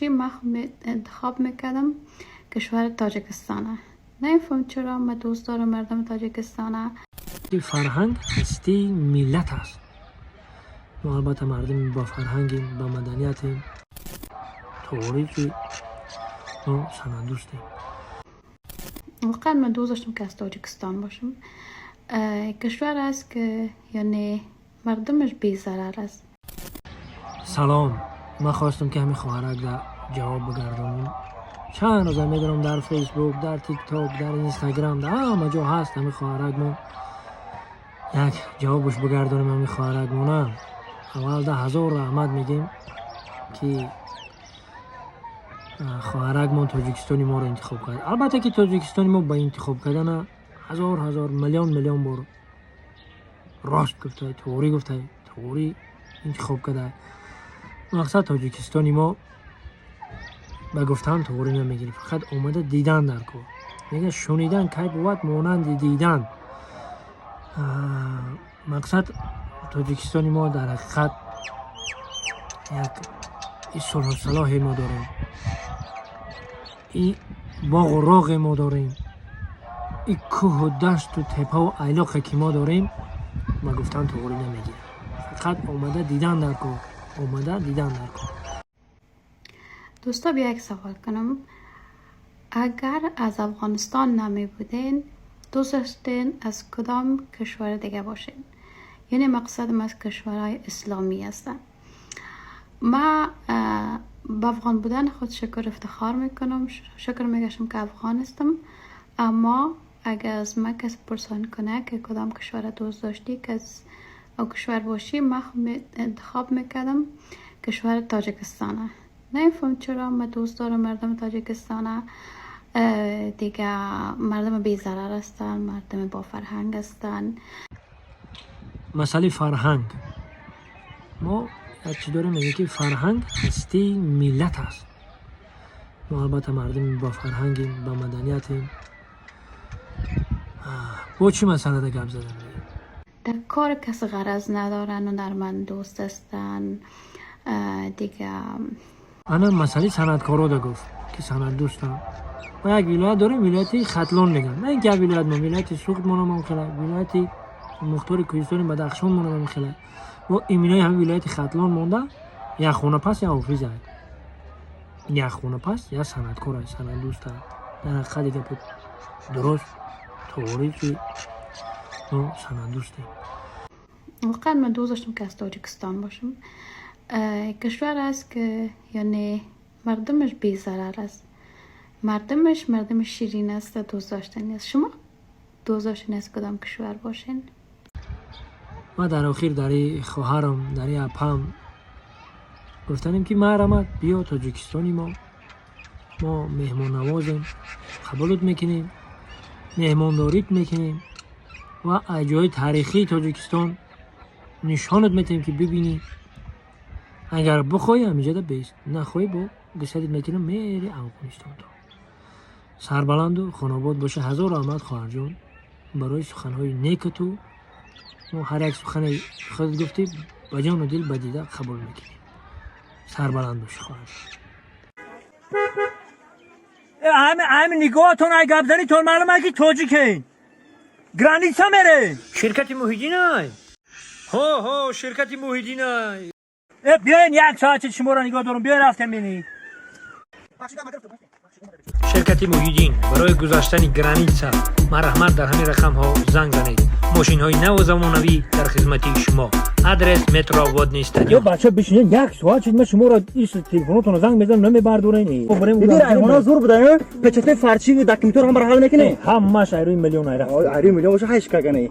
باشی من انتخاب میکردم کشور تاجیکستانه. نمیفهم چرا من دوست دارم مردم تاجیکستانه. فرهنگ هستی ملت است. ما البته مردم با فرهنگیم، با مدنیتیم، تاریخی ما سنندوستیم. واقعا من دوست داشتم که از تاجیکستان باشم. کشور است که یعنی مردمش بی ضرر است. سلام، من خواستم که همین خواهرک در جواب بگردانم. چند روزه میدارم در فیسبوک، در تیک تاک، در اینستاگرام، در همه جا هست همین خواهرک مون. یک جوابش بگردانم همین خواهرک مون. اول 10,000 رحمت میگیم که خواهرک مون تاجیکستانی ما رو انتخاب کرد. البته که تاجیکستانی ما با انتخاب کردن هزار میلیون بار راست گفته، توری گفته، توری انتخاب کرده. مقصد تاجیکستانی ما به گفتن توری نمیگیره، فقط اومده دیدن در کار. میگه شنیدن که بود مانند دیدن. مقصد تاجیکستانی ما در حقیقت یک صلح و صلاح ما داریم، این باغ و راغ ما داریم، این کوه و دشت و تپه و ایلاقی که ما داریم به گفتن توری نمیگیره، فقط اومده دیدن در کار. دوستا بیا یک سوال کنم. اگر از افغانستان نمی بودین دوست داشتین از کدام کشور دیگه باشین؟ یعنی مقصدم از کشورهای اسلامی هستن. ما با افغان بودن خود شکر افتخار میکنم، شکر میگشم که افغان هستم. اما اگر از من کسی پرسان کنه که کدام کشور دوست داشتی که از او کشور باشی، من انتخاب میکردم کشور تاجیکستانه. نمیفهم چرا من دوست دارم مردم تاجیکستانه. دیگه مردم بی ضرر هستن، مردم با فرهنگ هستن. مسئله فرهنگ، ما یک چی داریم میگه که فرهنگ هستی ملت است. ما البته مردم با فرهنگیم، با مدنیتیم. با چی مسئله گپ زدن؟ در کار کسی غرض ندارن و در من دوست هستن. دیگه انا مسئله صنعتکارا دا گفت که صنعت دوستم. ما یک ولایت داریم، ولایت ختلان میگن. نه اینکه ولایت ما، ولایت سوخت مونم خیلی، ولایت مختار کوهستان بدخشان مونم خیلی. و ایمینای هم ولایت ختلان مونده. یا خونه پس یا حافظ است. یا خونه پس یا صنعتکار است، صنعت دوست است. در حقیقت دیگه بود درست تاریخی ما صنعت دوستیم. واقعا من دوست داشتم که از تاجیکستان باشم. کشور است که یعنی مردمش بی ضرر است. مردمش شیرین است، دوست داشتنی است. شما دوست داشتنی از کدام کشور باشین؟ ما در آخر در خواهرم، در اپم گفتنیم که محرمت بیا تاجیکستانی ما مهمان نوازیم، قبولت میکنیم، مهمانداریت میکنیم و جای تاریخی تاجیکستان نشانت میتیم که ببینی. اگر بخوای همینجا بیست، نخوای با گشتت میکنم میری افغانستان. تو سربلند و خانواد باشه. 1000 رحمت خواهر جان برای سخنهای نیک تو. ما هر یک سخن خودت گفتی با جان و دل بدیده قبول میکنیم. سربلند باشه خواهر. همین نگاهتون اگه گپ تو معلومه که تاجیکین. گرانیسا میره. شرکت محیدین های. هو شرکت محیدین های. بیاین یک ساعت شما را نگاه دارم، بیاین رفتم بینید. شرکت محیدین برای گذاشتن گرانیت مرحمت در همین رقم ها زنگ زنید. ماشین های نو و زمانوی در خدمت شما. آدرس مترو وادنی استادیوم. یا بچه بشینین یک ساعت من شما را این تلفنتون زنگ میزنم نمیبردونین. ببین اینا زور بودن. پچته فرچی دکمیتور هم را حل نکنه. همش ایرو میلیون ایرو. ایرو میلیون باشه 8 کنه.